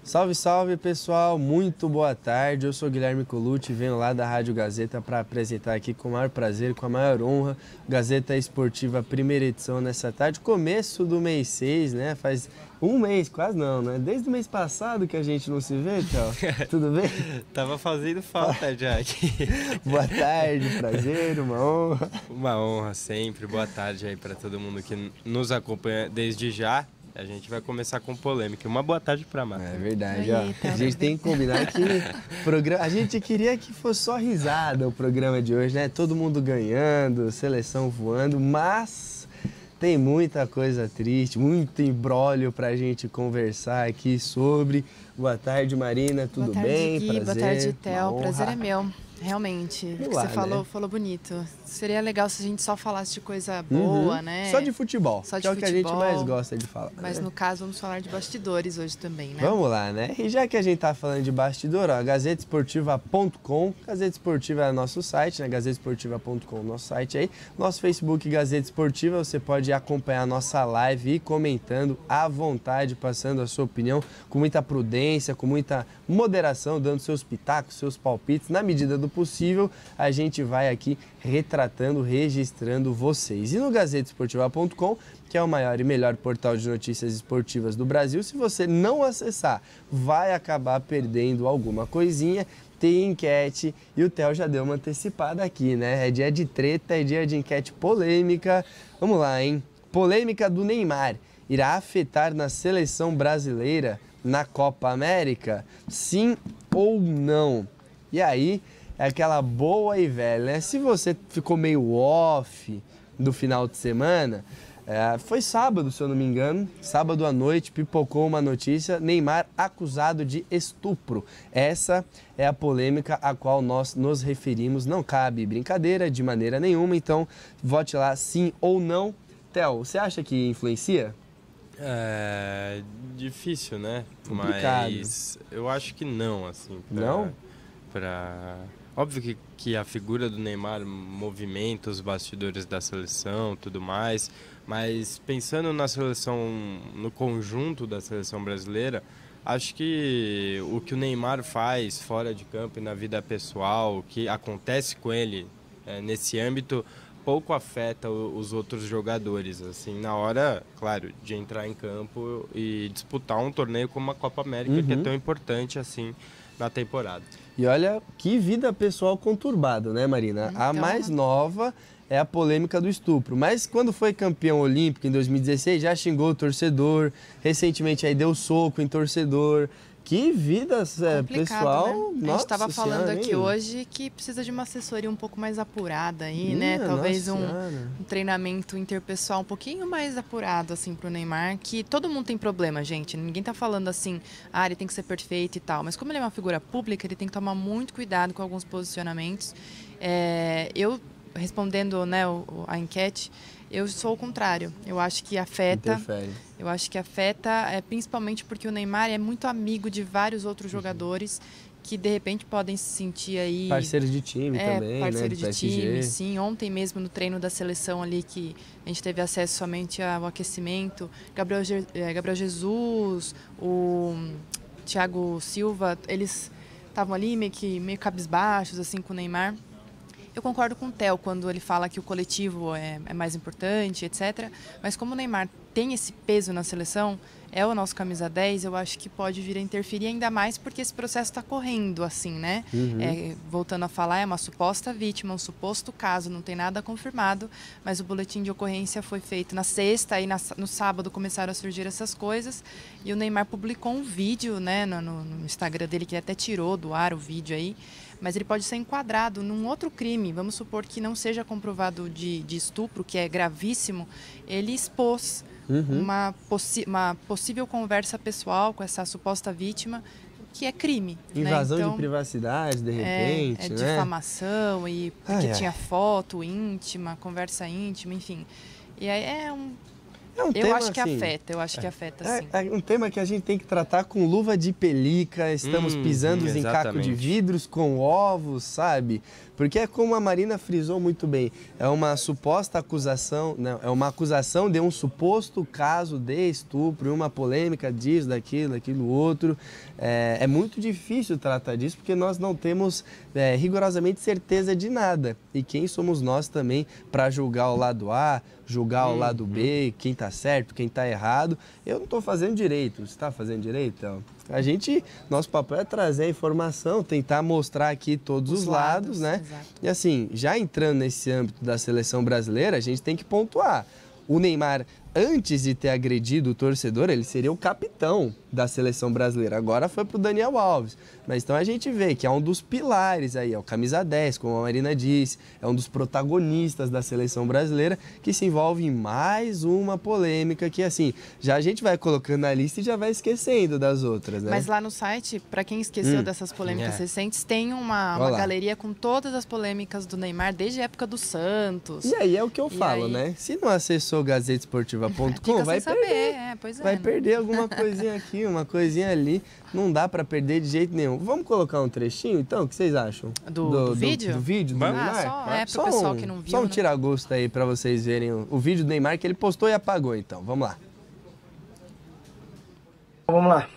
Salve, salve pessoal, muito boa tarde, eu sou Guilherme Colucci, venho lá da Rádio Gazeta para apresentar aqui com o maior prazer, com a maior honra, Gazeta Esportiva, primeira edição nessa tarde, começo do mês 6, né, faz um mês, quase não, né, desde o mês passado que a gente não se vê, então, tudo bem? Tava fazendo falta já aqui. Boa tarde, prazer, uma honra. Uma honra sempre, boa tarde aí para todo mundo que nos acompanha desde já. A gente vai começar com polêmica. Uma boa tarde para Marta. É verdade, ó. A gente tem que combinar que a gente queria que fosse só risada o programa de hoje, né? Todo mundo ganhando, seleção voando, mas tem muita coisa triste, muito imbróglio pra gente conversar aqui sobre. Boa tarde, Marina, tudo bem? Gui, prazer. Boa tarde, Theo. Prazer é meu. Realmente, o que você falou bonito. Seria legal se a gente só falasse de coisa boa, né? Só de futebol, só de que é futebol, o que a gente mais gosta de falar. Mas no caso, vamos falar de bastidores hoje também, né? Vamos lá, né? E já que a gente tá falando de bastidor, ó, gazetesportiva.com, Gazeta Esportiva é nosso site, né? gazetesportiva.com, nosso site aí. Nosso Facebook Gazeta Esportiva, você pode acompanhar a nossa live e comentando à vontade, passando a sua opinião com muita prudência, com muita moderação, dando seus pitacos, seus palpites, na medida do possível, a gente vai aqui retratando, registrando vocês. E no gazetesportiva.com, que é o maior e melhor portal de notícias esportivas do Brasil, se você não acessar, vai acabar perdendo alguma coisinha. Tem enquete e o Theo já deu uma antecipada aqui, né? É dia de treta, é dia de enquete polêmica. Vamos lá, hein? Polêmica do Neymar irá afetar na seleção brasileira na Copa América? Sim ou não? E aí, é aquela boa e velha, né? Se você ficou meio off do final de semana, foi sábado, se eu não me engano, sábado à noite, pipocou uma notícia, Neymar acusado de estupro. Essa é a polêmica a qual nós nos referimos, não cabe brincadeira de maneira nenhuma, então vote lá sim ou não. Theo, você acha que influencia? É difícil, né? Complicado. Mas eu acho que não, assim. Não? Óbvio que a figura do Neymar movimenta os bastidores da seleção, tudo mais, mas pensando na seleção, no conjunto da seleção brasileira, acho que o Neymar faz fora de campo e na vida pessoal, o que acontece com ele nesse âmbito, pouco afeta os outros jogadores, assim, na hora, claro, de entrar em campo e disputar um torneio como a Copa América, que é tão importante assim na temporada. E olha que vida pessoal conturbada, né, Marina? Então, a mais nova é a polêmica do estupro, mas quando foi campeão olímpico em 2016 já xingou o torcedor, recentemente aí deu soco em torcedor. Que vida pessoal, né? A gente estava falando aqui hein? Hoje que precisa de uma assessoria um pouco mais apurada aí, né? Talvez um treinamento interpessoal um pouquinho mais apurado, assim, pro Neymar, que todo mundo tem problema, gente. Ninguém tá falando assim, ele tem que ser perfeito e tal. Mas como ele é uma figura pública, ele tem que tomar muito cuidado com alguns posicionamentos. Eu, respondendo, né, a enquete, eu sou o contrário. Eu acho que afeta. Interfere. Eu acho que afeta, principalmente porque o Neymar é muito amigo de vários outros jogadores que de repente podem se sentir aí parceiros de time também, parceiro né? de time, sim. Ontem mesmo no treino da seleção ali que a gente teve acesso somente ao aquecimento, Gabriel Jesus, o Thiago Silva, eles estavam ali meio cabisbaixos assim com o Neymar. Eu concordo com o Theo quando ele fala que o coletivo é mais importante, etc. Mas como o Neymar tem esse peso na seleção, é o nosso camisa 10, eu acho que pode vir a interferir ainda mais porque esse processo está correndo assim, né? Voltando a falar, é uma suposta vítima, um suposto caso, não tem nada confirmado, mas o boletim de ocorrência foi feito na sexta e no sábado começaram a surgir essas coisas e o Neymar publicou um vídeo, né, no Instagram dele, que ele até tirou do ar o vídeo aí, mas ele pode ser enquadrado num outro crime. Vamos supor que não seja comprovado de estupro, que é gravíssimo. Ele expôs uma possível conversa pessoal com essa suposta vítima, que é crime. Invasão, né? Então, de privacidade, de repente, né? Difamação, e porque tinha foto íntima, conversa íntima, enfim. E aí eu acho que afeta, sim. É um tema que a gente tem que tratar com luva de pelica, estamos pisando em cacos de vidros com ovos, sabe? Porque é como a Marina frisou muito bem, é uma suposta acusação, não, é uma acusação de um suposto caso de estupro, uma polêmica disso, daquilo outro. É muito difícil tratar disso porque nós não temos rigorosamente certeza de nada. E quem somos nós também para julgar o lado A, julgar o lado B, quem está certo, quem está errado. Eu não estou fazendo direito, você está fazendo direito? Então, nosso papel é trazer a informação, tentar mostrar aqui todos os lados, né? Exato. E assim, já entrando nesse âmbito da seleção brasileira, a gente tem que pontuar. O Neymar, antes de ter agredido o torcedor, ele seria o capitão da seleção brasileira. Agora foi pro Daniel Alves. Mas então a gente vê que é um dos pilares aí, é o camisa 10, como a Marina disse, é um dos protagonistas da seleção brasileira que se envolve em mais uma polêmica que, assim, já a gente vai colocando na lista e já vai esquecendo das outras, né? Mas lá no site, para quem esqueceu dessas polêmicas recentes, tem uma galeria com todas as polêmicas do Neymar desde a época do Santos. E aí é o que eu falo, né? Se não acessou gazetesportiva.com, vai perder. Vai perder alguma coisinha aqui, uma coisinha ali. Não dá pra perder de jeito nenhum. Vamos colocar um trechinho, então? O que vocês acham? Do vídeo? Do vídeo do Neymar? Pro pessoal que não viu. Só um tira-gosto aí pra vocês verem o vídeo do Neymar que ele postou e apagou, então. Vamos lá. Vamos lá.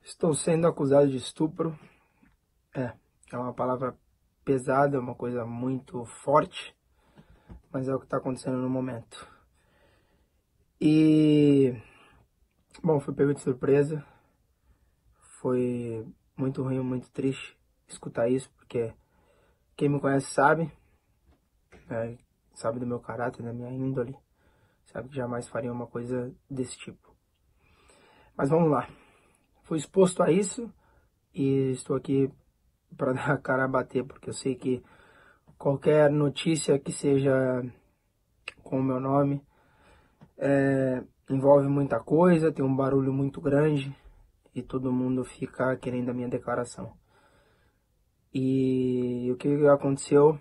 Estou sendo acusado de estupro. É uma palavra pesada, é uma coisa muito forte, mas é o que está acontecendo no momento. E, bom, fui pego de surpresa. Foi muito ruim, muito triste escutar isso, porque quem me conhece sabe, sabe do meu caráter, da minha índole, sabe que jamais faria uma coisa desse tipo. Mas vamos lá. Fui exposto a isso e estou aqui para dar a cara a bater, porque eu sei que qualquer notícia que seja com o meu nome envolve muita coisa, tem um barulho muito grande e todo mundo fica querendo a minha declaração. E o que aconteceu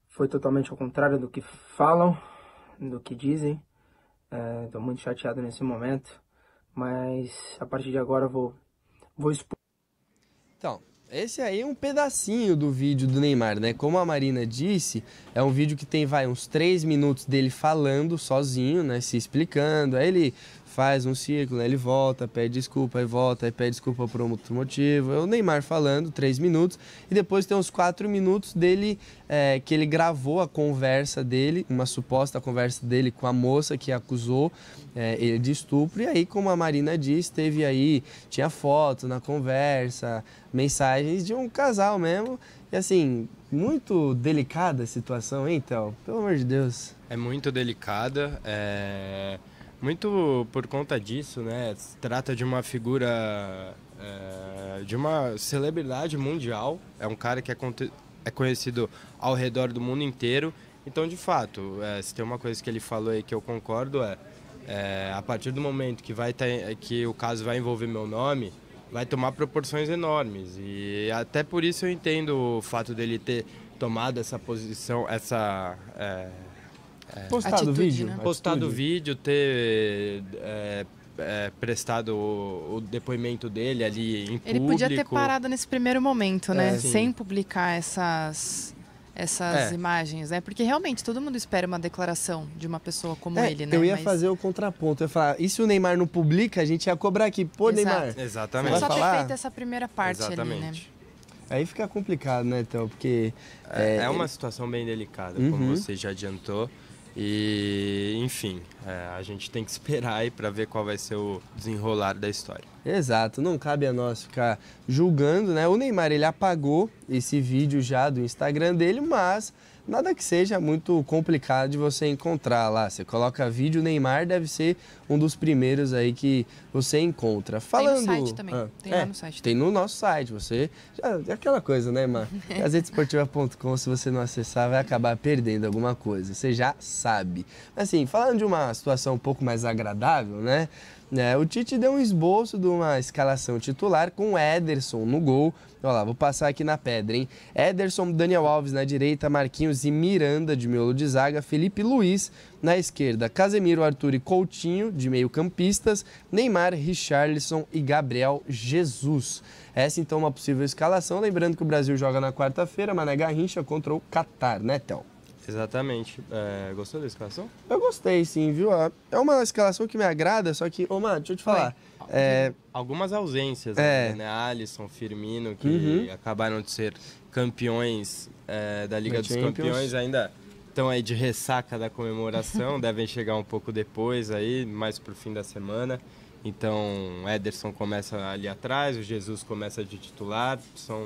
foi totalmente ao contrário do que falam, do que dizem. Estou muito chateado nesse momento, mas a partir de agora vou expor. Então, esse aí é um pedacinho do vídeo do Neymar, né? Como a Marina disse, é um vídeo que tem, uns 3 minutos dele falando sozinho, né? Se explicando. Aí ele faz um círculo, né? Ele volta, pede desculpa, aí volta, aí pede desculpa por um outro motivo. É o Neymar falando, 3 minutos. E depois tem uns 4 minutos dele, que ele gravou a conversa dele, uma suposta conversa dele com a moça que acusou ele de estupro. E aí, como a Marina disse, tinha foto na conversa, mensagens de um casal mesmo. E assim, muito delicada a situação, hein, Théo? Pelo amor de Deus. É muito delicada, muito por conta disso, né? Se trata de uma figura, de uma celebridade mundial. É um cara que é conhecido ao redor do mundo inteiro. Então, de fato, se tem uma coisa que ele falou aí que eu concordo a partir do momento que o caso vai envolver meu nome, vai tomar proporções enormes. E até por isso eu entendo o fato dele ter tomado essa posição, postado o vídeo, né? Postado o vídeo, ter prestado o depoimento dele ali em público. Ele podia ter parado nesse primeiro momento, né? Sim. Sem publicar essas imagens, né? Porque realmente todo mundo espera uma declaração de uma pessoa como ele, né? Eu ia fazer o contraponto, eu ia falar, e se o Neymar não publica, a gente ia cobrar aqui, pô, Neymar. Exatamente. Só ter falar? feito essa primeira parte Exatamente. ali, né? Aí fica complicado, né, então, porque... É uma situação bem delicada, como você já adiantou. E, enfim, a gente tem que esperar aí para ver qual vai ser o desenrolar da história. Exato, não cabe a nós ficar julgando, né? O Neymar, ele apagou esse vídeo já do Instagram dele, mas nada que seja muito complicado de você encontrar lá. Você coloca vídeo Neymar, deve ser um dos primeiros aí que você encontra. Falando... Tem no site também. Tem lá no site. Tem no nosso site. Você... É aquela coisa, né, Mar? gazetesportiva.com, se você não acessar, vai acabar perdendo alguma coisa. Você já sabe. Assim, falando de uma situação um pouco mais agradável, né? O Tite deu um esboço de uma escalação titular com Ederson no gol. Olha lá, vou passar aqui na pedra, hein? Ederson, Daniel Alves na direita, Marquinhos e Miranda de miolo de zaga, Felipe Luiz na esquerda, Casemiro, Arthur e Coutinho de meio-campistas, Neymar, Richarlison e Gabriel Jesus. Essa então é uma possível escalação, lembrando que o Brasil joga na quarta-feira, Mané Garrincha contra o Catar, né, Théo? Exatamente. Gostou da escalação? Eu gostei, sim, viu? É uma escalação que me agrada, só que, mano, deixa eu te falar. Algumas ausências, né? Alisson, Firmino, que acabaram de ser campeões da Liga dos Campeões, ainda estão aí de ressaca da comemoração, devem chegar um pouco depois aí, mais pro fim da semana. Então, o Ederson começa ali atrás, o Jesus começa de titular. São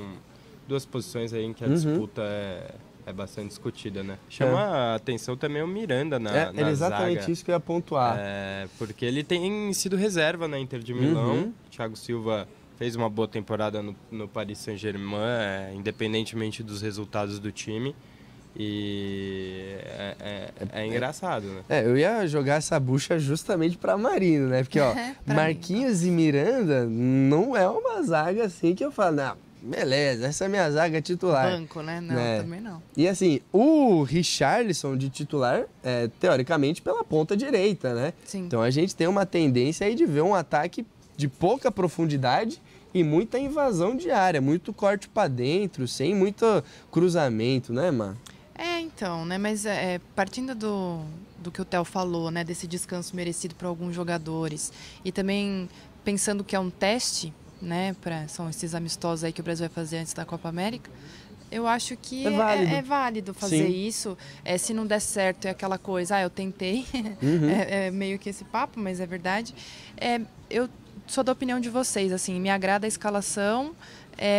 duas posições aí em que a disputa é bastante discutida, né? Chama a atenção também o Miranda na era exatamente zaga, isso que eu ia pontuar. Porque ele tem sido reserva na Inter de Milão. Thiago Silva fez uma boa temporada no Paris Saint-Germain, independentemente dos resultados do time. E é engraçado, né? Eu ia jogar essa bucha justamente para Marino, né? Porque, ó, Marquinhos e Miranda não é uma zaga assim que eu falo, não, beleza, essa é minha zaga titular. Banco, né? Não, também não. E assim, o Richarlison de titular teoricamente pela ponta direita, né? Sim. Então a gente tem uma tendência aí de ver um ataque de pouca profundidade e muita invasão de área, muito corte para dentro, sem muito cruzamento, né, Mar? Então, né? Mas partindo do que o Theo falou, né? Desse descanso merecido para alguns jogadores e também pensando que é um teste, né? São esses amistosos aí que o Brasil vai fazer antes da Copa América. Eu acho que é válido fazer isso. Se não der certo, é aquela coisa, eu tentei. É meio que esse papo, mas é verdade. Eu sou da opinião de vocês, assim, me agrada a escalação,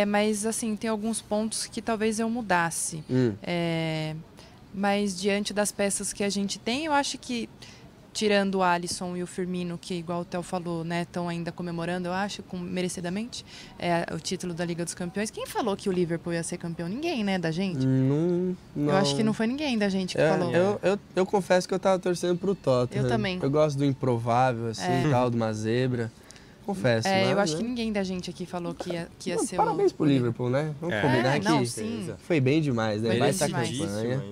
mas assim, tem alguns pontos que talvez eu mudasse. Mas diante das peças que a gente tem, eu acho que, tirando o Alisson e o Firmino, que igual o Theo falou, né, estão ainda comemorando, eu acho, merecidamente, o título da Liga dos Campeões. Quem falou que o Liverpool ia ser campeão? Ninguém, né, da gente? Não. Eu acho que não foi ninguém da gente que falou. Eu confesso que eu tava torcendo pro Tottenham. Eu também. Eu gosto do improvável, assim, tal, de uma zebra. Confesso. Eu acho que ninguém da gente aqui falou que ia ser parabéns pro Liverpool, né? Vamos combinar aqui. Sim. Foi bem demais, né? Vai estar campanha.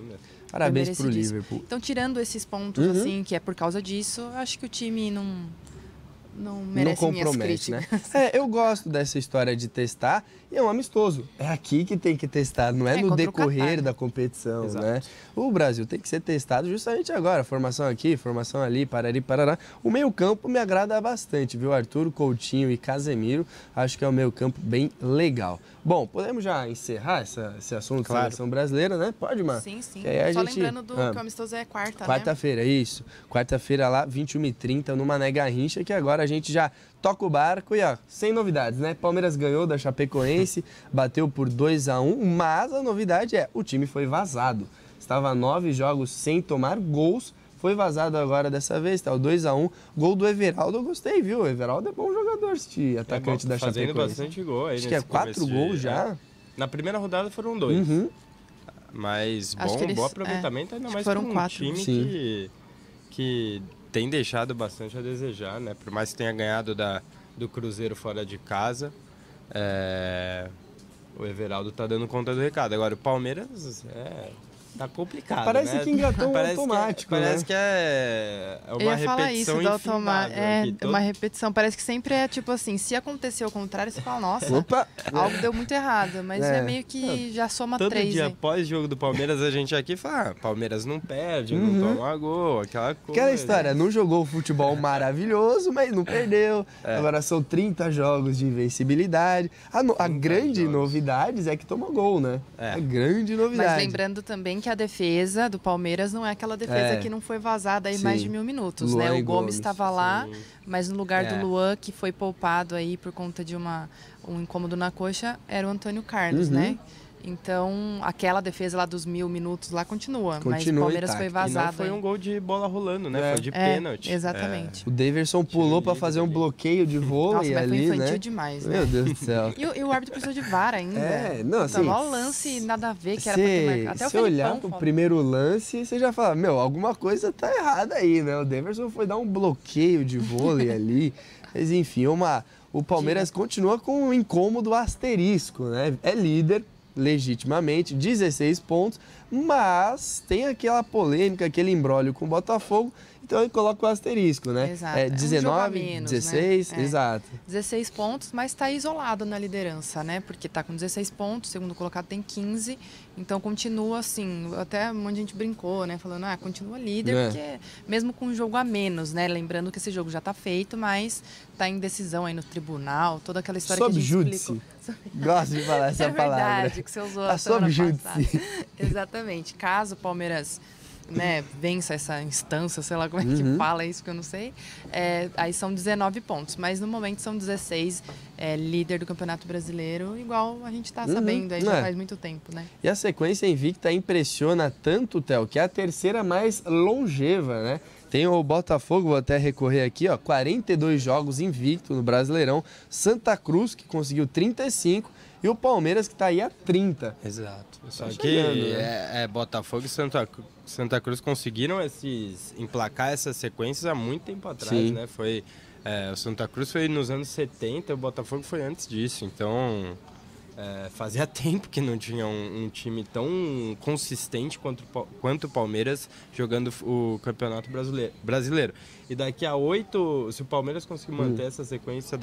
Parabéns pro Liverpool. Então, tirando esses pontos, assim, que é por causa disso, eu acho que o time não merece minhas críticas. Né? Eu gosto dessa história de testar e é um amistoso. É aqui que tem que testar, não é no decorrer da competição, né? O Brasil tem que ser testado justamente agora. Formação aqui, formação ali, parari, parará. O meio-campo me agrada bastante, viu? Arthur, Coutinho e Casemiro. Acho que é um meio-campo bem legal. Bom, podemos já encerrar esse assunto da seleção brasileira, né? Pode, Mar? Sim. Só lembrando que o amistoso é quarta-feira, isso. Quarta-feira lá, 21h30, no Mané Garrincha, que agora a gente já toca o barco e, ó, sem novidades, né? Palmeiras ganhou da Chapecoense, bateu por 2-1, mas a novidade o time foi vazado. Estava 9 jogos sem tomar gols, foi vazado agora dessa vez, tá? O 2-1, gol do Everaldo, eu gostei, viu? O Everaldo é bom jogador, este atacante da Chapecoense. Fazendo bastante gol aí. Acho que 4 gols já. Na primeira rodada foram 2. Mas bom aproveitamento, ainda mais foram para um 4. time que tem deixado bastante a desejar, né? Por mais que tenha ganhado do Cruzeiro fora de casa, o Everaldo tá dando conta do recado. Agora, o Palmeiras tá complicado, parece, né? que engatou um automático, parece que é uma repetição infindável. Uma repetição. Parece que sempre é tipo assim, se acontecer o contrário, você fala, nossa, algo deu muito errado. Mas é meio que já soma 3. Todo dia após jogo do Palmeiras, a gente aqui fala, Palmeiras não perde, não toma gol, aquela coisa. Aquela história, não jogou futebol maravilhoso, mas não perdeu. Agora são 30 jogos de invencibilidade. A grande novidade é que toma gol, né? A grande novidade. Mas lembrando também que a defesa do Palmeiras não é aquela defesa que não foi vazada aí mais de 1000 minutos, Luan, né? O Gomes estava lá, mas no lugar do Luan, que foi poupado aí por conta de um incômodo na coxa, era o Antônio Carlos, né? Então, aquela defesa lá dos 1000 minutos lá continua. Mas o Continua Palmeiras intacto. foi E vazado. não foi um gol de bola rolando, né? É. Foi de pênalti. Exatamente. O Daverson pulou pra livre fazer um ali. bloqueio de vôlei Nossa, mas ali, foi infantil né? demais, né? Meu Deus do céu. E o árbitro precisou de VAR ainda. Não, assim... Mó lance nada a ver, que era pra ter marcado. Até o Se olhar Felipão pro falou. primeiro lance, você já fala, meu, alguma coisa tá errada aí, né? O Daverson foi dar um bloqueio de vôlei ali. Mas enfim, o Palmeiras continua com um incômodo asterisco, né? É líder, legitimamente, 16 pontos, mas tem aquela polêmica, aquele imbróglio com o Botafogo, então ele coloca o asterisco, né? Exato. É É um 19, jogo a menos, 16, né? É. exato. 16 pontos, mas está isolado na liderança, né? Porque está com 16 pontos, o segundo colocado tem 15, então continua assim, até um monte de gente brincou, né? Falando, continua líder, porque mesmo com um jogo a menos, né? Lembrando que esse jogo já está feito, mas está em decisão aí no tribunal, toda aquela história que a gente explicou. Gosto de falar essa palavra. É verdade, que você usou a semana passada. Exatamente. Caso o Palmeiras, né, vença essa instância, sei lá como é que fala isso, que eu não sei, aí são 19 pontos, mas no momento são 16, líder do Campeonato Brasileiro, igual a gente está sabendo aí já faz muito tempo, né? E a sequência invicta impressiona tanto, Theo, que é a terceira mais longeva, né? Tem o Botafogo, vou até recorrer aqui, ó, 42 jogos invicto no Brasileirão, Santa Cruz, que conseguiu 35, e o Palmeiras, que está aí a 30. Exato. Só chegando, que né? Botafogo e Santa Cruz conseguiram emplacar essas sequências há muito tempo atrás, Sim. né? O Santa Cruz foi nos anos 70, o Botafogo foi antes disso. Então, fazia tempo que não tinha um time tão consistente quanto o Palmeiras jogando o Campeonato Brasileiro. E daqui a 8, se o Palmeiras conseguir manter essa sequência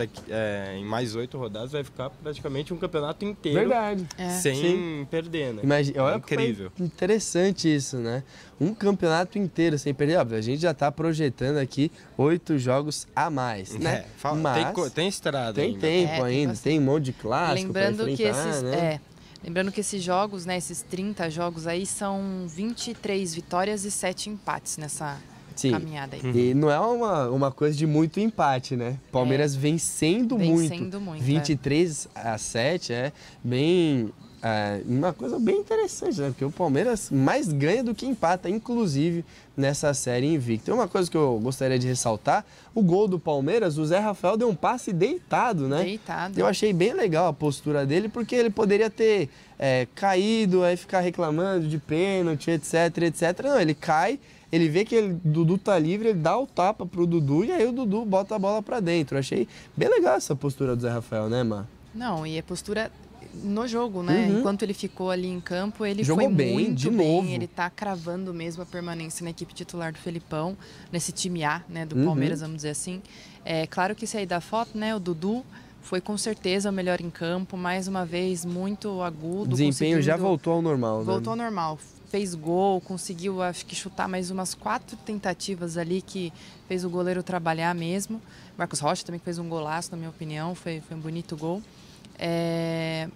em mais 8 rodadas, vai ficar praticamente um campeonato inteiro Verdade. sem perder, né? Imagina, olha incrível. Como é interessante isso, né? Um campeonato inteiro sem perder. Óbvio, a gente já está projetando aqui 8 jogos a mais, né? Mas tem estrada tem ainda. tempo ainda, bastante. tem um monte de clássico para enfrentar, né? Lembrando que esses jogos, né, esses 30 jogos aí, são 23 vitórias e 7 empates nessa caminhada aí. E não é uma coisa de muito empate, né? Palmeiras vencendo muito. 23-7 bem... uma coisa bem interessante, né? Porque o Palmeiras mais ganha do que empata, inclusive nessa série invicta. Uma coisa que eu gostaria de ressaltar, o gol do Palmeiras, o Zé Rafael deu um passe deitado, né? Deitado. Eu achei bem legal a postura dele, porque ele poderia ter caído, aí ficar reclamando de pênalti, etc, etc. Não, ele cai, ele vê que o Dudu tá livre, ele dá o tapa pro Dudu e aí o Dudu bota a bola pra dentro. Eu achei bem legal essa postura do Zé Rafael, né, Mar? Não, e a postura no jogo, né? Enquanto ele ficou ali em campo, ele jogou foi bem, muito de bem. novo. Ele tá cravando mesmo a permanência na equipe titular do Felipão, nesse time A, né, do Palmeiras, vamos dizer assim. É claro que se aí dá foto, né, o Dudu foi com certeza o melhor em campo, mais uma vez muito agudo. O desempenho já voltou ao normal, né? Voltou ao normal. Fez gol, conseguiu, acho que chutar mais umas 4 tentativas ali que fez o goleiro trabalhar mesmo. Marcos Rocha também fez um golaço, na minha opinião, foi um bonito gol.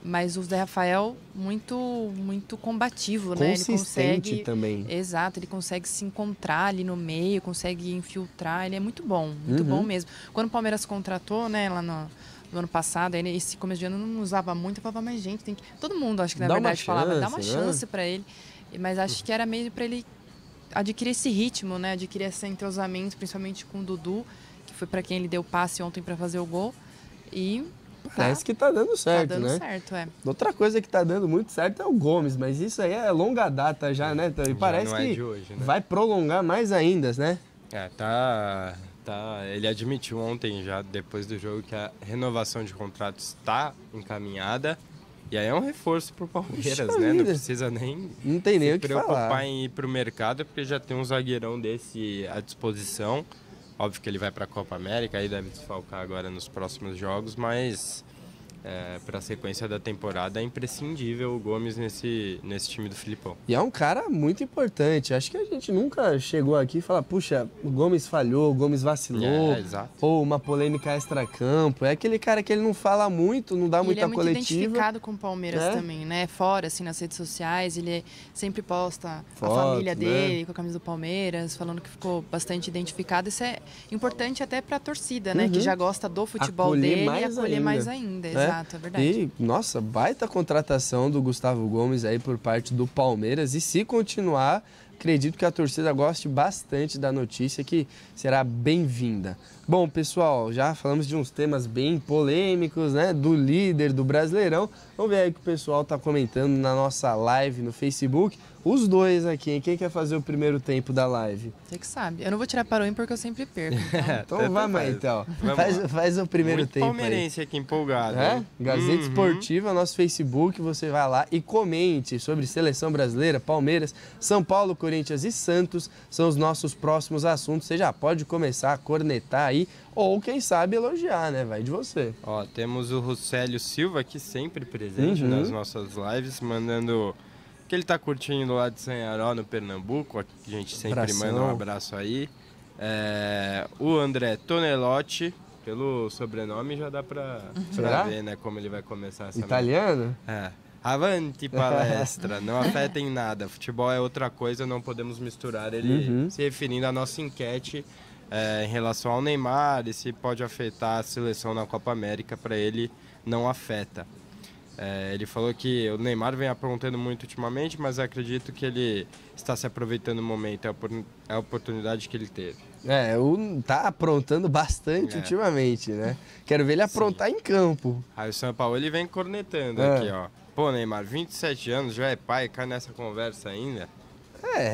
Mas o Zé Rafael muito combativo, né? Ele consegue também. Exato, ele consegue se encontrar ali no meio, consegue infiltrar, ele é muito bom mesmo. Quando o Palmeiras contratou, né, lá no ano passado, aí esse começo de ano não usava muito, eu falava, mas gente, tem que... Todo mundo, acho que na verdade falava, dá uma chance para ele, mas acho que era meio para ele adquirir esse ritmo, né, adquirir esse entrosamento, principalmente com o Dudu, que foi para quem ele deu passe ontem para fazer o gol, e parece que tá dando certo, tá dando né? certo, Outra coisa que tá dando muito certo é o Gomes, mas isso aí é longa data já, né? E parece que de hoje, né? vai prolongar mais ainda, né? Ele admitiu ontem já, depois do jogo, que a renovação de contratos está encaminhada. E aí é um reforço pro Palmeiras, né? Não precisa nem não tem nem o que preocupar falar em ir pro mercado, porque já tem um zagueirão desse à disposição. Óbvio que ele vai para a Copa América, aí deve desfalcar agora nos próximos jogos, mas para a sequência da temporada é imprescindível o Gomes nesse time do Filipão. E é um cara muito importante. Acho que a gente nunca chegou aqui e falou, puxa, o Gomes falhou, o Gomes vacilou, exato. Ou uma polêmica extra-campo. É aquele cara que ele não fala muito, não dá muita coletiva. Ele é muito identificado com o Palmeiras também, né? Fora, assim, nas redes sociais, ele sempre posta a família dele com a camisa do Palmeiras, falando que ficou bastante identificado. Isso é importante até para a torcida, né? Que já gosta do futebol dele e acolher mais ainda. Exato, é verdade. E, nossa, baita contratação do Gustavo Gomes aí por parte do Palmeiras. E se continuar, acredito que a torcida goste bastante da notícia, que será bem-vinda. Bom, pessoal, já falamos de uns temas bem polêmicos, né? Do líder do Brasileirão. Vamos ver aí o que o pessoal tá comentando na nossa live no Facebook. Os dois aqui, hein? Quem quer fazer o primeiro tempo da live? Você que sabe. Eu não vou tirar para o ímpar porque eu sempre perco. Então vamos aí, então. Vamos Faz o primeiro Muito tempo palmeirense aí. aqui empolgado. É? hein? Gazeta Esportiva, nosso Facebook, você vai lá e comente sobre Seleção Brasileira, Palmeiras, São Paulo, Corinthians e Santos. São os nossos próximos assuntos. Você já pode começar a cornetar aí, ou quem sabe elogiar, né? Vai de você. Ó, temos o Ruscélio Silva aqui sempre presente nas nossas lives, mandando que ele tá curtindo lá de Sanharó, no Pernambuco. A gente sempre Abração. manda um abraço aí. O André Tonelotti, pelo sobrenome já dá pra Será? ver, né, como ele vai começar essa Italiano? Avanti palestra, não afeta em nada. Futebol é outra coisa, não podemos misturar. Ele se referindo à nossa enquete em relação ao Neymar e se pode afetar a seleção na Copa América, para ele não afeta. Ele falou que o Neymar vem aprontando muito ultimamente, mas acredito que ele está se aproveitando do momento, é a oportunidade que ele teve. Tá aprontando bastante ultimamente, né? Quero ver ele aprontar em campo. Aí o São Paulo ele vem cornetando aqui, ó. Pô, Neymar, 27 anos, já é pai, cai nessa conversa ainda.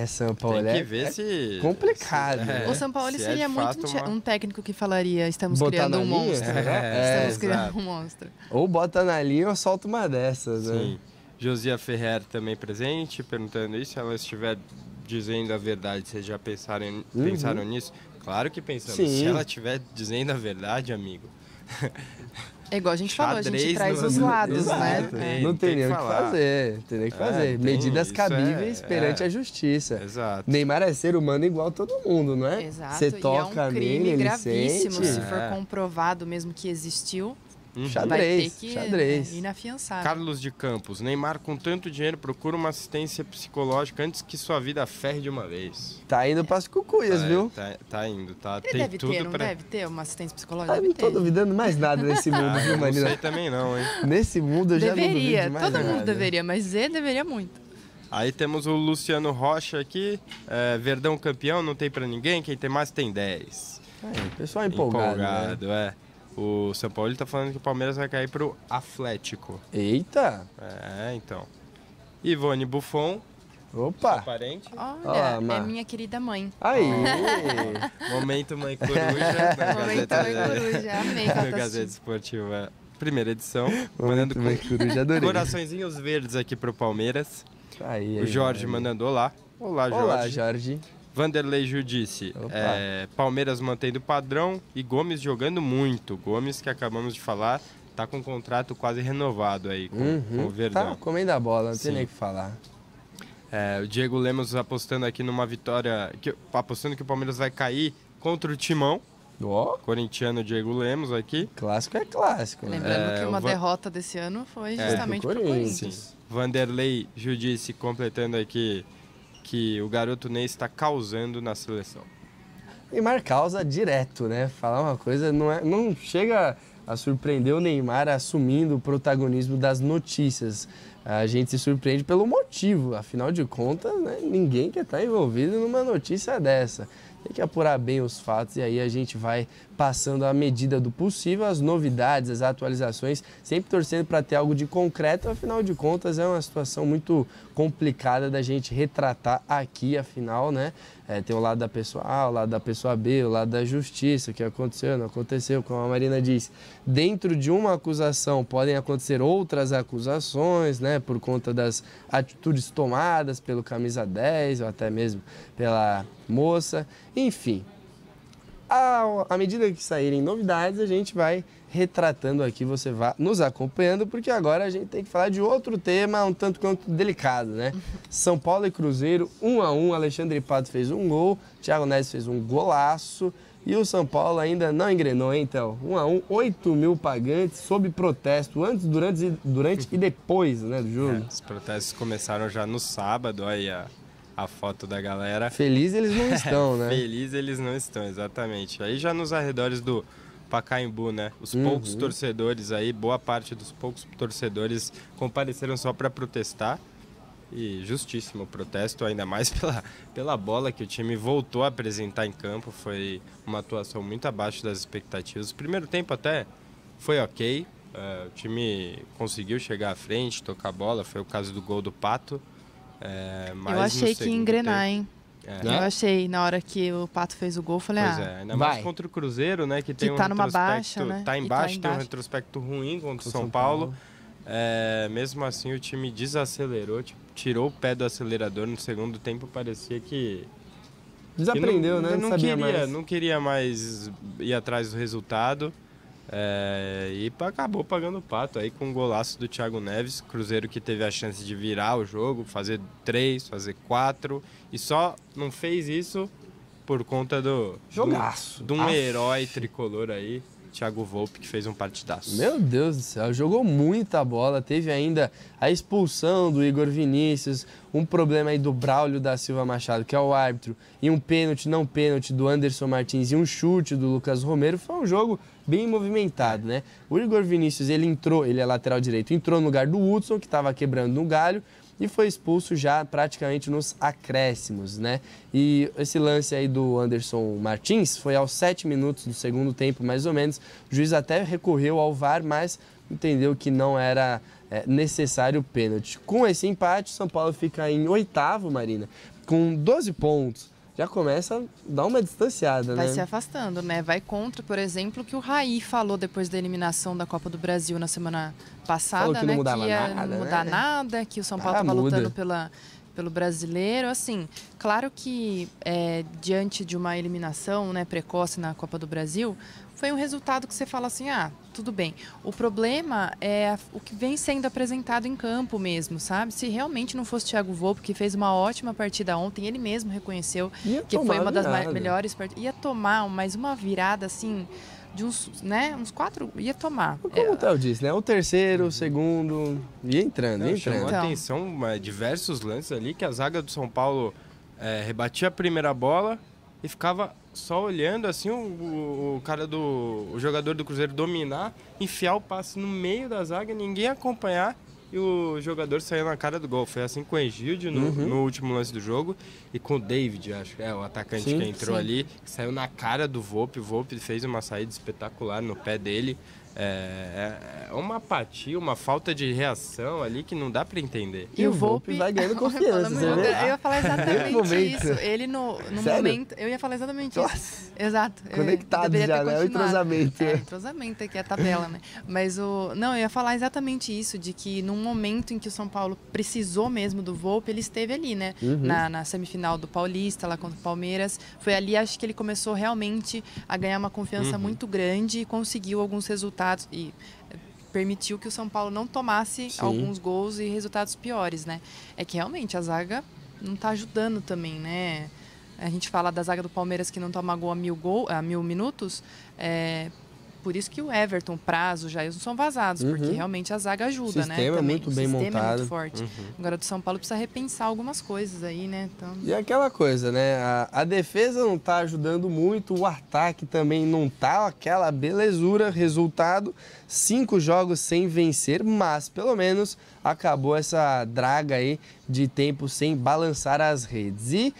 São Paulo Tem que ver se... complicado. né? O São Paulo se seria de muito fato um técnico que falaria: estamos Botar criando na um linha? monstro. Estamos criando um monstro. Ou bota na linha ou solta uma dessas, né? Sim. Josia Ferrer também presente, perguntando isso. Se ela estiver dizendo a verdade, vocês já pensaram nisso? Claro que pensamos. Sim. Se ela estiver dizendo a verdade, amigo... É igual a gente falou, a gente Xadrez traz no- os lados, Exato. né? Não tem nem o que falar. fazer. Tem nem o que fazer. tem, Medidas isso cabíveis perante a justiça. Exato. Neymar é ser humano igual a todo mundo, não é? Exato, Você e toca é um crime nele, ele gravíssimo sente. se for comprovado mesmo que existiu. Vai ter Xadrez, que xadrez. inafiançável. Carlos de Campos. Neymar, com tanto dinheiro, procura uma assistência psicológica antes que sua vida ferre de uma vez. Tá indo pras cucuias, viu? Tá indo, tá? Ele Tem deve tudo ter, não pra... deve ter uma assistência Ah, psicológica? não Deve tô ter. duvidando mais nada nesse mundo, viu, Não Marina? sei também não, hein? Nesse mundo eu já não duvido Deveria, de mais todo mundo nada. deveria, mas ele deveria muito. Aí temos o Luciano Rocha aqui. Verdão campeão, não tem pra ninguém. Quem tem mais tem 10. Pessoal empolgado, né? O São Paulo ele tá falando que o Palmeiras vai cair pro Atlético. Eita! Então. Ivone Buffon, Opa! parente. Olha, Má. é minha querida mãe. Aí! Momento Mãe Coruja. na Momento Gazeta- Mãe Coruja, amei que ela No tá Gazeta assistindo. Esportiva, primeira edição. Momento Mãe Coruja, adorei. Coraçõezinhos verdes aqui pro Palmeiras. Aí, O Jorge mandando olá. Olá, Jorge. Olá, Jorge. Vanderlei Judice. Opa. Palmeiras mantendo o padrão e Gomes jogando muito. Gomes, que acabamos de falar, tá com um contrato quase renovado aí com o Verdão. Tá comendo a bola, não tem Sim. nem o que falar. O Diego Lemos apostando aqui numa vitória, apostando que o Palmeiras vai cair contra o Timão. Ó, Corintiano Diego Lemos aqui. clássico é clássico, né? Lembrando que uma Van- derrota desse ano foi justamente pro pro Corinthians. Corinthians. Vanderlei Judice completando aqui que o garoto Ney está causando na seleção. Neymar causa direto, né? Falar uma coisa, não chega a surpreender o Neymar assumindo o protagonismo das notícias. A gente se surpreende pelo motivo, afinal de contas, né, ninguém quer estar envolvido numa notícia dessa. Tem que apurar bem os fatos e aí a gente vai passando à medida do possível as novidades, as atualizações, sempre torcendo para ter algo de concreto, afinal de contas é uma situação muito complicada da gente retratar aqui, afinal, né? Tem o lado da pessoa A, o lado da pessoa B, o lado da justiça, o que aconteceu, não aconteceu, como a Marina disse. Dentro de uma acusação podem acontecer outras acusações, né? Por conta das atitudes tomadas pelo camisa 10 ou até mesmo pela moça, enfim. À medida que saírem novidades, a gente vai retratando aqui, você vai nos acompanhando, porque agora a gente tem que falar de outro tema um tanto quanto delicado, né? São Paulo e Cruzeiro, 1-1, Alexandre Pato fez um gol, Thiago Neves fez um golaço, e o São Paulo ainda não engrenou, hein, então? 1-1, 8 mil pagantes, sob protesto, antes, durante e depois, né, do jogo. Os protestos começaram já no sábado, aí a foto da galera. Feliz eles não estão, né? Feliz eles não estão, exatamente. Aí já nos arredores do Pacaembu, né? Os poucos torcedores aí, boa parte dos poucos torcedores compareceram só para protestar. E justíssimo o protesto, ainda mais pela bola que o time voltou a apresentar em campo. Foi uma atuação muito abaixo das expectativas. O primeiro tempo até foi ok. O time conseguiu chegar à frente, tocar a bola. Foi o caso do gol do Pato. Eu achei que ia engrenar, hein? Eu achei, na hora que o Pato fez o gol, falei, ainda mais contra o Cruzeiro, né? Que tem tá numa baixa, né? Tá embaixo, tem um retrospecto ruim contra o São Paulo. Mesmo assim, o time desacelerou, tirou o pé do acelerador. No segundo tempo, parecia que... Desaprendeu, né? Não queria mais ir atrás do resultado. E acabou pagando o pato aí com o golaço do Thiago Neves. Cruzeiro que teve a chance de virar o jogo, fazer 3, fazer 4, e só não fez isso por conta jogaço de um herói tricolor aí, Thiago Volpe, que fez um partidaço. Meu Deus do céu, jogou muita bola. Teve ainda a expulsão do Igor Vinícius, um problema aí do Braulio da Silva Machado, que é o árbitro, e um pênalti, não pênalti do Anderson Martins e um chute do Lucas Romero. Foi um jogo bem movimentado, né? O Igor Vinícius, ele é lateral direito, entrou no lugar do Hudson, que estava quebrando no galho, e foi expulso já praticamente nos acréscimos, né? E esse lance aí do Anderson Martins foi aos 7 minutos do segundo tempo, mais ou menos. O juiz até recorreu ao VAR, mas entendeu que não era necessário o pênalti. Com esse empate, o São Paulo fica em 8º, Marina, com 12 pontos. Já começa a dar uma distanciada, né? Vai se afastando, né? Vai contra, por exemplo, o que o Raí falou depois da eliminação da Copa do Brasil na semana passada, falou que não mudava que ia nada, não mudar nada, que o São Paulo estava lutando pelo brasileiro. Assim, claro que diante de uma eliminação, né, precoce na Copa do Brasil, foi um resultado que você fala assim, tudo bem. O problema é o que vem sendo apresentado em campo mesmo, sabe? Se realmente não fosse o Thiago Volpe, que fez uma ótima partida ontem, ele mesmo reconheceu que foi uma das melhores partidas. Ia tomar mais uma virada, assim, de uns 4, ia tomar. Como o Theo disse, né? O terceiro, o segundo, ia entrando. Chamou a atenção diversos lances ali, que a zaga do São Paulo rebatia a primeira bola e ficava só olhando assim o jogador do Cruzeiro dominar, enfiar o passe no meio da zaga, ninguém acompanhar e o jogador saiu na cara do gol. Foi assim com o Egídio no último lance do jogo e com o David, acho, o atacante que entrou ali, que saiu na cara do Volpe. O Volpe fez uma saída espetacular no pé dele. Uma apatia, uma falta de reação ali que não dá para entender. E o Volpe vai ganhando confiança. Eu ia falar exatamente isso. Ele no momento... Eu ia falar exatamente isso. Exato. Conectado já, né? O entrosamento. Entrosamento aqui, é a tabela, né? Mas eu ia falar exatamente isso, de que num momento em que o São Paulo precisou mesmo do Volpe, ele esteve ali, né? Na semifinal do Paulista, lá contra o Palmeiras. Foi ali, acho que ele começou realmente a ganhar uma confiança muito grande e conseguiu alguns resultados e permitiu que o São Paulo não tomasse alguns gols e resultados piores, né? É que realmente a zaga não está ajudando também, né? A gente fala da zaga do Palmeiras que não toma gol a 1000 minutos, por isso que o Everton, o Prazo, já são vazados, porque realmente a zaga ajuda, né? Também. Muito bem montado. O sistema é muito forte. Agora, do São Paulo precisa repensar algumas coisas aí, né? Então... E aquela coisa, né? A defesa não tá ajudando muito, o ataque também não tá aquela belezura. Resultado, 5 jogos sem vencer, mas pelo menos acabou essa draga aí de tempo sem balançar as redes. E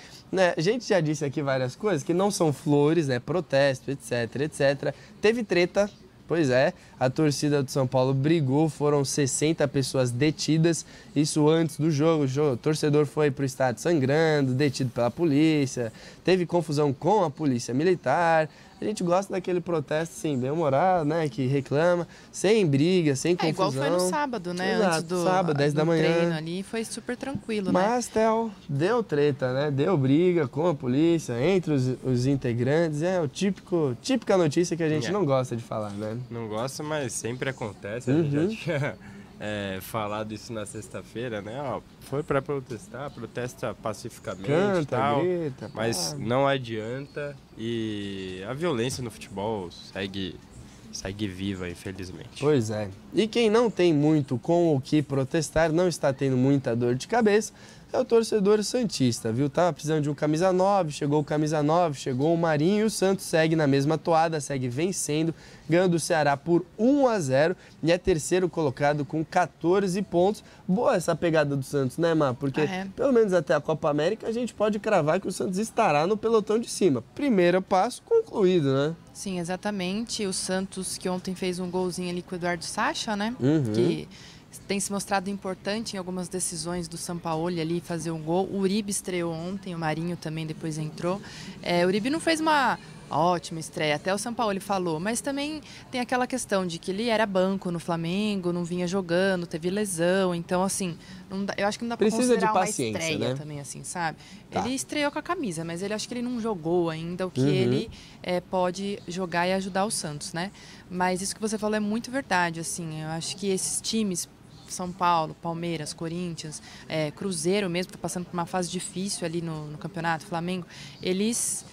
a gente já disse aqui várias coisas que não são flores, né? Protesto, etc, etc. Teve treta, pois é, a torcida do São Paulo brigou, foram 60 pessoas detidas, isso antes do jogo. O torcedor foi para o estádio sangrando, detido pela polícia, teve confusão com a polícia militar. A gente gosta daquele protesto, assim, bem-humorado, né? Que reclama, sem briga, sem confusão. Igual foi no sábado, né? Exato, antes do sábado, 10 da manhã. treino ali, foi super tranquilo, Mas, Theo, deu treta, né? Deu briga com a polícia, entre os integrantes. É o típica notícia que a gente não gosta de falar, né? Não gosta, mas sempre acontece. A gente já tinha falado isso na sexta-feira, né? Foi para protestar, protesta pacificamente e tal, grita, mas não adianta e a violência no futebol segue viva, infelizmente. Pois é. E quem não tem muito com o que protestar, não está tendo muita dor de cabeça, é o torcedor santista, viu? Tava precisando de um camisa 9, chegou o camisa 9, chegou o Marinho e o Santos segue na mesma toada, segue vencendo, ganhando o Ceará por 1-0 e é terceiro colocado com 14 pontos. Boa essa pegada do Santos, né, Má? Porque pelo menos até a Copa América a gente pode cravar que o Santos estará no pelotão de cima. Primeiro passo concluído, né? Sim, exatamente. O Santos que ontem fez um golzinho ali com o Eduardo Sacha, né? Que tem se mostrado importante em algumas decisões do Sampaoli ali fazer um gol. O Uribe estreou ontem, o Marinho também depois entrou. O Uribe não fez uma ótima estreia, até o Sampaoli falou, mas também tem aquela questão de que ele era banco no Flamengo, não vinha jogando, teve lesão, então assim, não dá, eu acho que não dá pra considerar uma estreia, né? Também, assim, sabe? Tá. Ele estreou com a camisa, mas ele acho que ele não jogou ainda o que ele pode jogar e ajudar o Santos, né? Mas isso que você falou é muito verdade, assim, eu acho que esses times, São Paulo, Palmeiras, Corinthians, Cruzeiro mesmo, está passando por uma fase difícil ali no campeonato, Flamengo, eles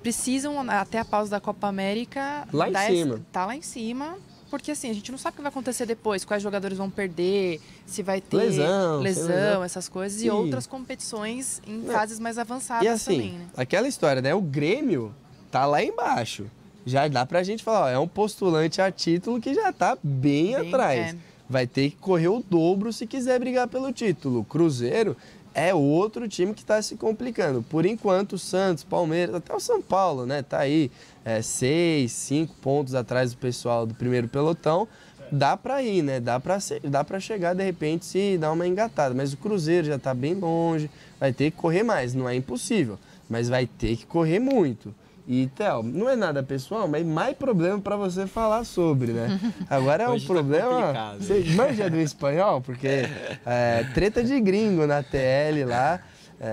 precisam, até a pausa da Copa América, lá em cima. Tá lá em cima, porque assim, a gente não sabe o que vai acontecer depois, quais jogadores vão perder, se vai ter lesão essas coisas, e outras competições em fases mais avançadas e assim, também, né? Aquela história, né? O Grêmio tá lá embaixo. Já dá pra gente falar, ó, é um postulante a título que já tá bem atrás. Vai ter que correr o dobro se quiser brigar pelo título. Cruzeiro é outro time que está se complicando. Por enquanto, o Santos, Palmeiras, até o São Paulo, né? Tá aí 6, 5 pontos atrás do pessoal do primeiro pelotão. Dá para ir, né? Dá para chegar, de repente, se dar uma engatada. Mas o Cruzeiro já está bem longe, vai ter que correr mais. Não é impossível, mas vai ter que correr muito. E, Theo, não é nada pessoal, mas mais problema para você falar sobre, né? Agora é um problema... Você manja do espanhol? Porque treta de gringo na TL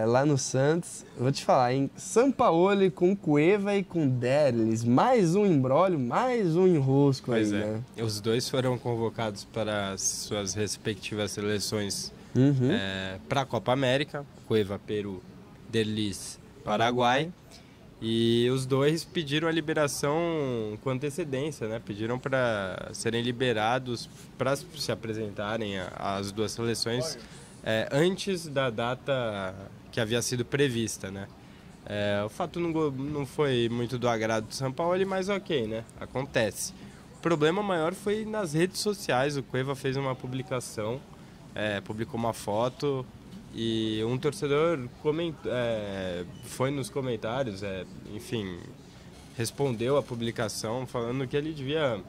lá no Santos. Eu vou te falar, hein? Sampaoli com Cueva e com Derlis. Mais um imbróglio, mais um enrosco aí, né? Os dois foram convocados para as suas respectivas seleções para a Copa América. Cueva, Peru, Derlis, Paraguai. E os dois pediram a liberação com antecedência, né? Pediram para serem liberados para se apresentarem às duas seleções antes da data que havia sido prevista, né? O fato não foi muito do agrado do São Paulo, mas ok, né? Acontece. O problema maior foi nas redes sociais. O Cueva fez uma publicação, publicou uma foto... E um torcedor foi nos comentários, enfim, respondeu a publicação falando que ele devia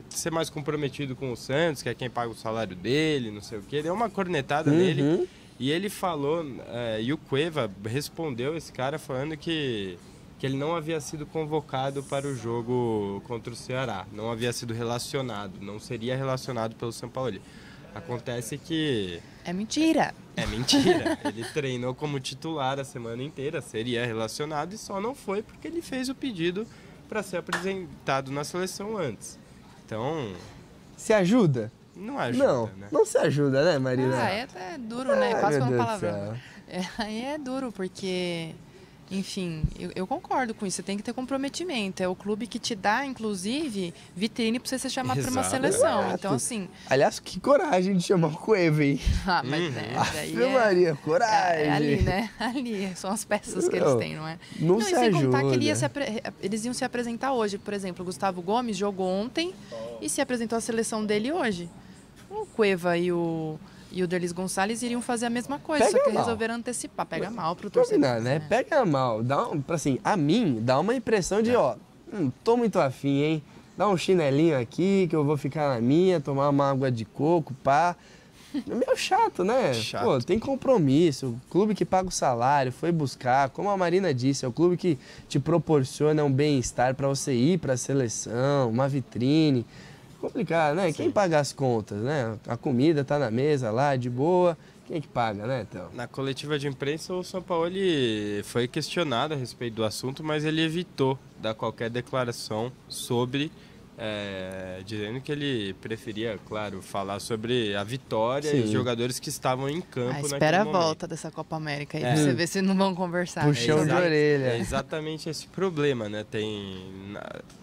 ser mais comprometido com o Santos, que é quem paga o salário dele, não sei o quê. Deu uma cornetada nele e ele falou, e o Cueva respondeu esse cara falando que ele não havia sido convocado para o jogo contra o Ceará, não havia sido relacionado, não seria relacionado pelo São Paulo. Acontece que... É mentira. É mentira. Ele treinou como titular a semana inteira, seria relacionado e só não foi porque ele fez o pedido para ser apresentado na seleção antes. Então... Se ajuda? Não ajuda, não, né? Não se ajuda, né, Marina? É duro, né? Quase uma palavra. Aí é duro, porque... Enfim, eu concordo com isso, você tem que ter comprometimento. É o clube que te dá, inclusive, vitrine para você ser chamado para uma seleção. Então, assim... Aliás, que coragem de chamar o Cueva, hein? Mas daí Maria, coragem. Ali, né? Ali, são as peças que eles têm, não é? Não se sem ajuda. contar que eles iam se apresentar hoje. Por exemplo, o Gustavo Gomes jogou ontem e se apresentou a seleção dele hoje. O Cueva e o Derlis Gonçalves iriam fazer a mesma coisa, só que resolveram antecipar. Pega mal pro torcedor. Né? Pega mal. A mim, dá uma impressão de, tô muito afim, hein? Dá um chinelinho aqui, que eu vou ficar na minha, tomar uma água de coco, pá. É meio chato, né? Chato. Pô, tem compromisso. O clube que paga o salário, foi buscar. Como a Marina disse, é o clube que te proporciona um bem-estar para você ir para a seleção, uma vitrine. Complicado, né? Sim. Quem paga as contas, né? A comida tá na mesa lá, de boa. Quem é que paga, né, Theo? Na coletiva de imprensa, o São Paulo foi questionado a respeito do assunto, mas ele evitou dar qualquer declaração sobre, dizendo que ele preferia, claro, falar sobre a vitória e os jogadores que estavam em campo. Espera a volta dessa Copa América aí, pra você ver se não vão conversar. Puxão de orelha. É exatamente esse problema, né?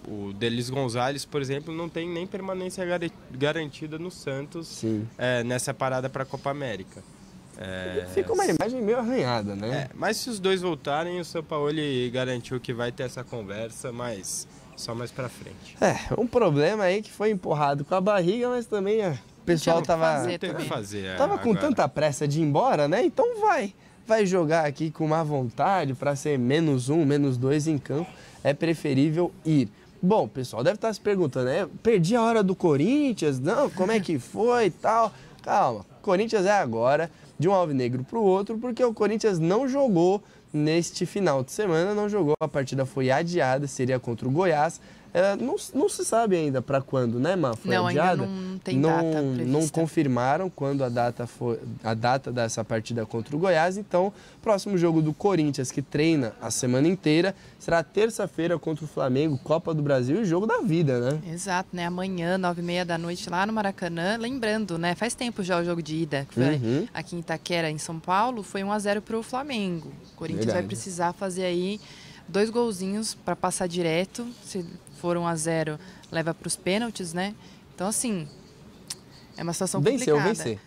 O Derlis Gonçalves, por exemplo, não tem nem permanência garantida no Santos nessa parada para a Copa América. Fica uma imagem meio arranhada, né? Mas se os dois voltarem, o Sampaoli garantiu que vai ter essa conversa, mas só mais pra frente. Um problema aí que foi empurrado com a barriga, mas também o pessoal tava com agora. tanta pressa de ir embora, né? Então vai jogar aqui com má vontade para ser -1, -2 em campo. É preferível ir. Bom, o pessoal deve estar se perguntando, né? Perdi a hora do Corinthians? Não, como é que foi e tal? Calma, Corinthians é agora, de um alvinegro para o outro, porque o Corinthians não jogou neste final de semana, não jogou, a partida foi adiada, seria contra o Goiás. Não se sabe ainda para quando, né, Má? Foi adiada? Ainda não tem data prevista. Não confirmaram quando a data dessa partida contra o Goiás. Então, próximo jogo do Corinthians, que treina a semana inteira, será terça-feira contra o Flamengo, Copa do Brasil e jogo da vida, né? Exato, né? Amanhã, 9h30 lá no Maracanã. Lembrando, né? Faz tempo já o jogo de ida, que foi aqui em Itaquera, em São Paulo, foi 1-0 para o Flamengo. O Corinthians vai precisar fazer aí 2 golzinhos para passar direto. Se for 1-0, leva para os pênaltis, né? Então, assim, é uma situação complicada. Vencer.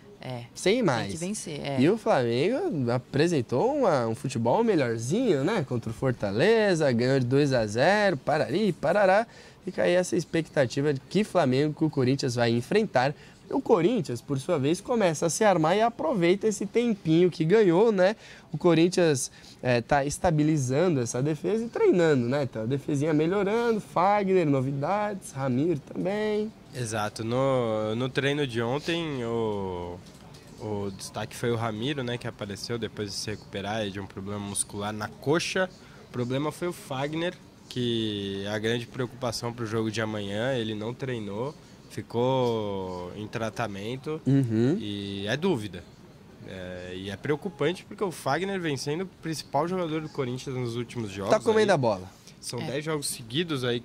Sem mais. Tem que vencer, E o Flamengo apresentou um futebol melhorzinho, né? Contra o Fortaleza, ganhou de 2-0, parari, parará. Fica aí essa expectativa de que Flamengo que o Corinthians vai enfrentar. O Corinthians, por sua vez, começa a se armar e aproveita esse tempinho que ganhou, né? O Corinthians está estabilizando essa defesa e treinando, né? Então, a defesinha melhorando, Fagner, novidades, Ramiro também. Exato. No treino de ontem, o destaque foi o Ramiro, né? Que apareceu depois de se recuperar de um problema muscular na coxa. O problema foi o Fagner, que é a grande preocupação para o jogo de amanhã. Ele não treinou. Ficou em tratamento e é dúvida. E é preocupante porque o Fagner vem sendo o principal jogador do Corinthians nos últimos jogos. Tá comendo a bola. São 10 jogos seguidos aí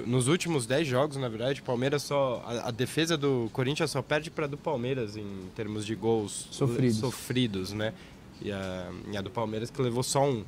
nos últimos 10 jogos, na verdade, o Palmeiras a defesa do Corinthians só perde para a do Palmeiras em termos de gols sofridos, né? E a do Palmeiras que levou só um.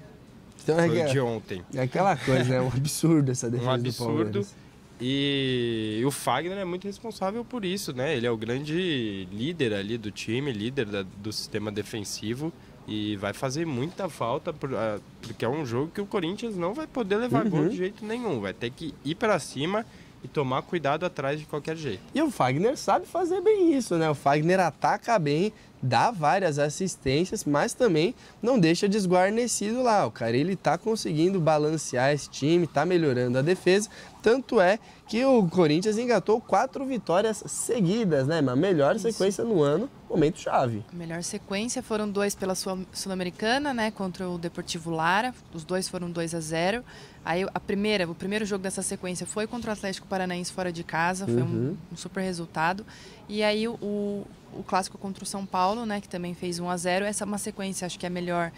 Então, foi de ontem. É aquela coisa, né? Um absurdo essa defesa do Palmeiras. E o Fagner é muito responsável por isso, né? Ele é o grande líder ali do time, líder do sistema defensivo e vai fazer muita falta porque é um jogo que o Corinthians não vai poder levar gol de jeito nenhum. Vai ter que ir para cima e tomar cuidado atrás de qualquer jeito. E o Fagner sabe fazer bem isso, né? O Fagner ataca bem, dá várias assistências, mas também não deixa desguarnecido lá. O cara, ele tá conseguindo balancear esse time, tá melhorando a defesa. Tanto é que o Corinthians engatou 4 vitórias seguidas, né? Uma melhor sequência no ano, momento chave. A melhor sequência foram 2 pela Sul-Americana, né? Contra o Deportivo Lara. Os 2 foram 2-0. Aí o primeiro jogo dessa sequência foi contra o Atlético Paranaense fora de casa. Foi um super resultado. E aí o clássico contra o São Paulo, né, que também fez 1-0. Essa é uma sequência, acho que é a melhor,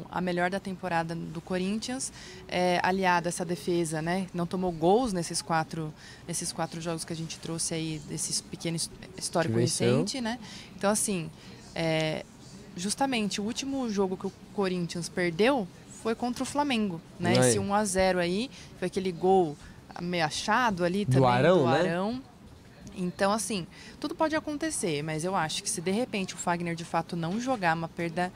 a melhor da temporada do Corinthians, aliada a essa defesa, né, não tomou gols nesses quatro jogos que a gente trouxe aí, desse pequeno histórico recente, né. Então, assim, justamente o último jogo que o Corinthians perdeu foi contra o Flamengo, né, esse 1-0 aí, foi aquele gol meio achado ali também, do Arão. Né? Então, assim, tudo pode acontecer, mas eu acho que se de repente o Fagner de fato não jogar, uma perda,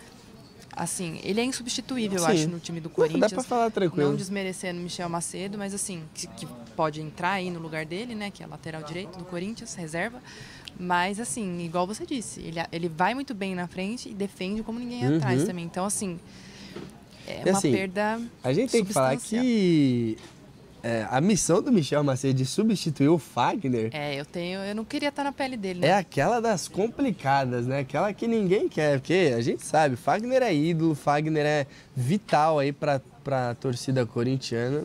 assim, ele é insubstituível, eu acho, no time do Corinthians. Dá pra falar tranquilo. Não desmerecendo o Michel Macedo, mas assim, que pode entrar aí no lugar dele, né, que é lateral direito do Corinthians, reserva. Mas, assim, igual você disse, ele vai muito bem na frente e defende como ninguém atrás também. Então, assim, é uma perda. A gente tem que falar que a missão do Michel Macedo de substituir o Fagner... eu não queria estar na pele dele, né? É aquela das complicadas, né? Aquela que ninguém quer, porque a gente sabe, Fagner é ídolo, Fagner é vital aí pra torcida corintiana,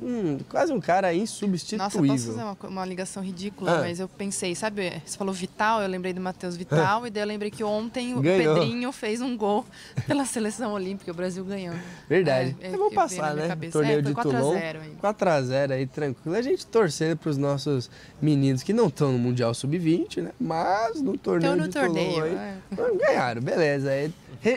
quase um cara insubstituível. Nossa, eu posso fazer uma ligação ridícula, mas eu pensei, sabe, você falou Vital, eu lembrei do Matheus Vital, e daí eu lembrei que ontem o Pedrinho fez um gol pela seleção olímpica, o Brasil ganhou. Verdade. Vamos passar, né? Torneio de Toulon, 4-0 aí, tranquilo. A gente torcendo para os nossos meninos que não estão no Mundial Sub-20, né? Mas no torneio de Toulon aí, ganharam, beleza. Aí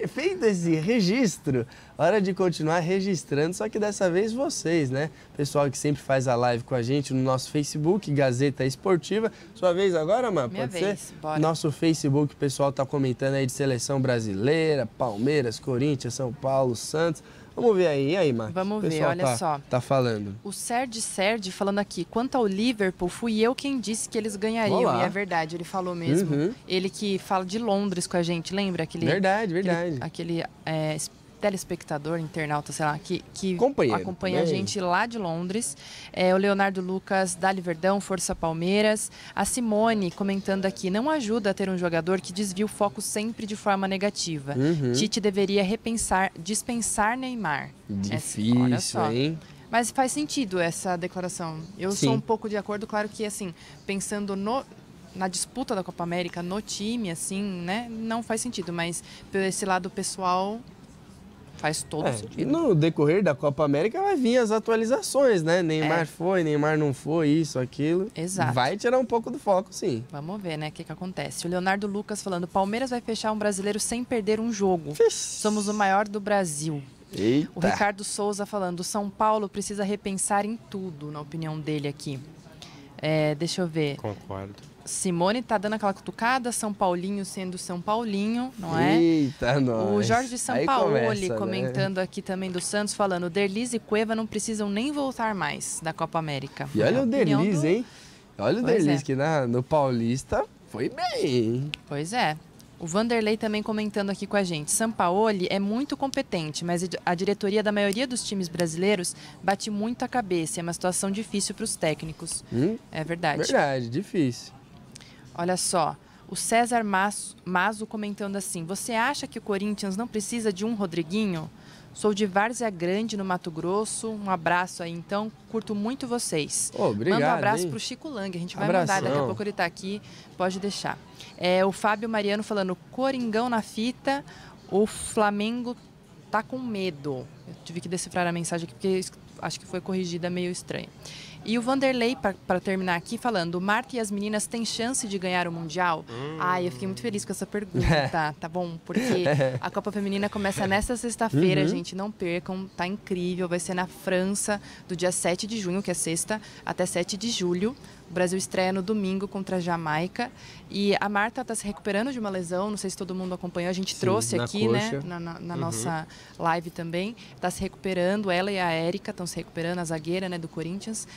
feito esse registro, hora de continuar registrando, só que dessa vez vocês, né? Pessoal que sempre faz a live com a gente no nosso Facebook, Gazeta Esportiva. Sua vez agora, Má? Minha Pode vez, ser? bora. Nosso Facebook, o pessoal tá comentando aí de seleção brasileira, Palmeiras, Corinthians, São Paulo, Santos. Vamos ver aí, e aí, Má? Vamos ver, olha só. Tá falando. O Serdi falando aqui, quanto ao Liverpool, fui eu quem disse que eles ganhariam. Olá. E é verdade, ele falou mesmo. Uhum. Ele que fala de Londres com a gente, lembra? Verdade. Aquele telespectador, internauta, sei lá, que Companheiro, acompanha a também. gente lá de Londres. O Leonardo Lucas, Dali Verdão, Força Palmeiras. A Simone comentando aqui, não ajuda a ter um jogador que desvia o foco sempre de forma negativa. Uhum. Tite deveria dispensar Neymar. Difícil, olha só. hein? Mas faz sentido essa declaração. Eu Sim. sou um pouco de acordo, claro que, assim, pensando na disputa da Copa América, no time, assim, né, não faz sentido. Mas, por esse lado pessoal, faz todo sentido. No decorrer da Copa América vai vir as atualizações, né? Neymar foi, Neymar não foi, isso, aquilo. Exato. Vai tirar um pouco do foco, sim. Vamos ver, né, o que acontece. O Leonardo Lucas falando, Palmeiras vai fechar um brasileiro sem perder um jogo. Somos o maior do Brasil. Eita. O Ricardo Souza falando, São Paulo precisa repensar em tudo, na opinião dele aqui. Deixa eu ver. Concordo. Simone tá dando aquela cutucada, São Paulinho sendo São Paulinho, não é? Eita, nós. O Jorge Aí Sampaoli começa, comentando aqui também do Santos, falando, Derlis e Cueva não precisam nem voltar mais da Copa América. E olha o Derlis, hein? Olha o Pois Derlis, é. que no Paulista foi bem, hein? Pois é. O Vanderlei também comentando aqui com a gente. Sampaoli é muito competente, mas a diretoria da maioria dos times brasileiros bate muito a cabeça. É uma situação difícil para os técnicos. É verdade. Verdade, difícil. Olha só, o César Mazo comentando assim, você acha que o Corinthians não precisa de um Rodriguinho? Sou de Várzea Grande, no Mato Grosso. Um abraço aí, então. Curto muito vocês. Obrigado, Manda um abraço hein? pro Chico Lang. A gente vai Abração. mandar, daqui a pouco ele tá aqui. Pode deixar. O Fábio Mariano falando, Coringão na fita, o Flamengo tá com medo. Eu tive que decifrar a mensagem aqui, porque acho que foi corrigida meio estranha. E o Vanderlei, para terminar aqui, falando, o Marta e as meninas têm chance de ganhar o Mundial? Ai, eu fiquei muito feliz com essa pergunta, tá bom? Porque a Copa Feminina começa nessa sexta-feira, gente, não percam, tá incrível. Vai ser na França, do dia 7 de junho, que é sexta, até 7 de julho. O Brasil estreia no domingo contra a Jamaica. E a Marta está se recuperando de uma lesão, não sei se todo mundo acompanhou, a gente trouxe aqui, coxa. né, na nossa live também. Está se recuperando, ela e a Érica estão se recuperando, a zagueira, né, do Corinthians.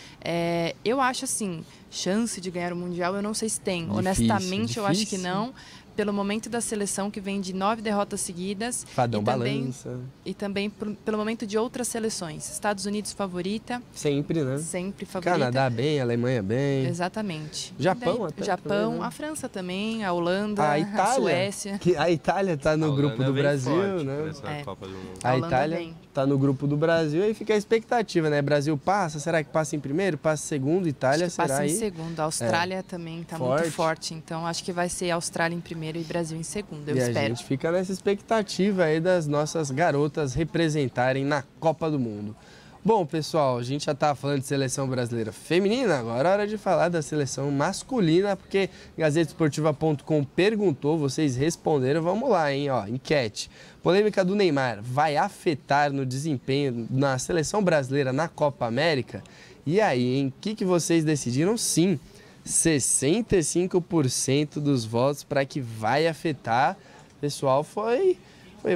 Eu acho assim, chance de ganhar o Mundial, eu não sei se tem. Honestamente, eu acho que não. Pelo momento da seleção, que vem de 9 derrotas seguidas. Fadão e também, balança. E também pelo momento de outras seleções. Estados Unidos favorita. Sempre, né? Sempre favorita. Canadá bem, Alemanha bem. Exatamente. Japão Daí, até Japão, também, né? A França também, a Holanda, A Itália. a Suécia. A Itália tá no A grupo Holanda do vem Brasil, forte né? pra essa Copa do Mundo. A A Holanda Itália vem. tá no grupo do Brasil e fica a expectativa, né? Brasil passa, será que passa em primeiro? Passa em segundo? Itália, Acho que será passa em aí? segundo. A Austrália também está Forte. muito forte. Então, acho que vai ser Austrália em primeiro e Brasil em segundo. Eu E espero. a gente fica nessa expectativa aí das nossas garotas representarem na Copa do Mundo. Bom, pessoal, a gente já estava falando de seleção brasileira feminina, agora é hora de falar da seleção masculina, porque GazetaEsportiva.com perguntou, vocês responderam, vamos lá, hein, ó, enquete. Polêmica do Neymar vai afetar no desempenho na seleção brasileira na Copa América? E aí, hein, o que vocês decidiram? Sim, 65% dos votos para que vai afetar. Pessoal, foi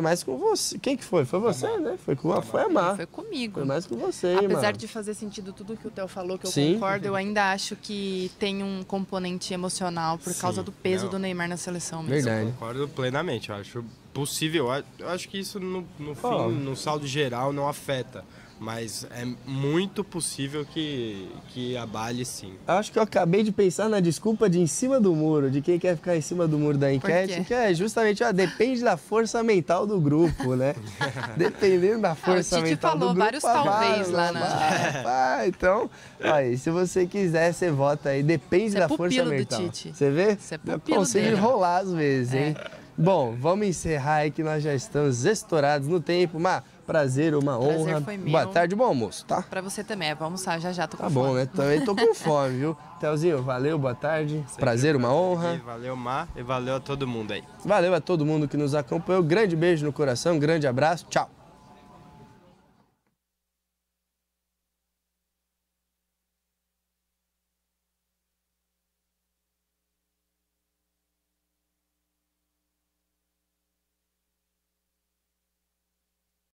mais com você. Quem que foi? Foi você, né? Foi a Má. Foi comigo. Foi mais com você, hein, Apesar Má? de fazer sentido tudo que o Theo falou, que eu Sim. concordo, eu ainda acho que tem um componente emocional por causa do peso do Neymar na seleção mesmo. Verdade. Eu concordo plenamente. Eu acho possível. Eu acho que isso no fim, no saldo geral, não afeta. Mas é muito possível que abale sim. Acho que eu acabei de pensar na desculpa de em cima do muro, de quem quer ficar em cima do muro da enquete, quê? que é justamente, depende da força mental do grupo, né? Dependendo da força Tite mental falou do grupo. vários talvez lá na... Então, aí, se você quiser, você vota aí, depende Você é da força pupilo do mental. Tite. Você vê? Você é Eu pupilo consigo dele. enrolar às vezes, hein? Bom, vamos encerrar aí que nós já estamos estourados no tempo. Mar, prazer, uma honra. Prazer foi meu. Boa tarde, bom almoço, tá? Pra você também, vamos almoçar já, tô com Tá fome. bom, né? Também tô com fome, viu? Telzinho, valeu, boa tarde. Prazer, uma honra. Valeu, Mar, e valeu a todo mundo aí. Valeu a todo mundo que nos acompanhou. Grande beijo no coração, grande abraço. Tchau.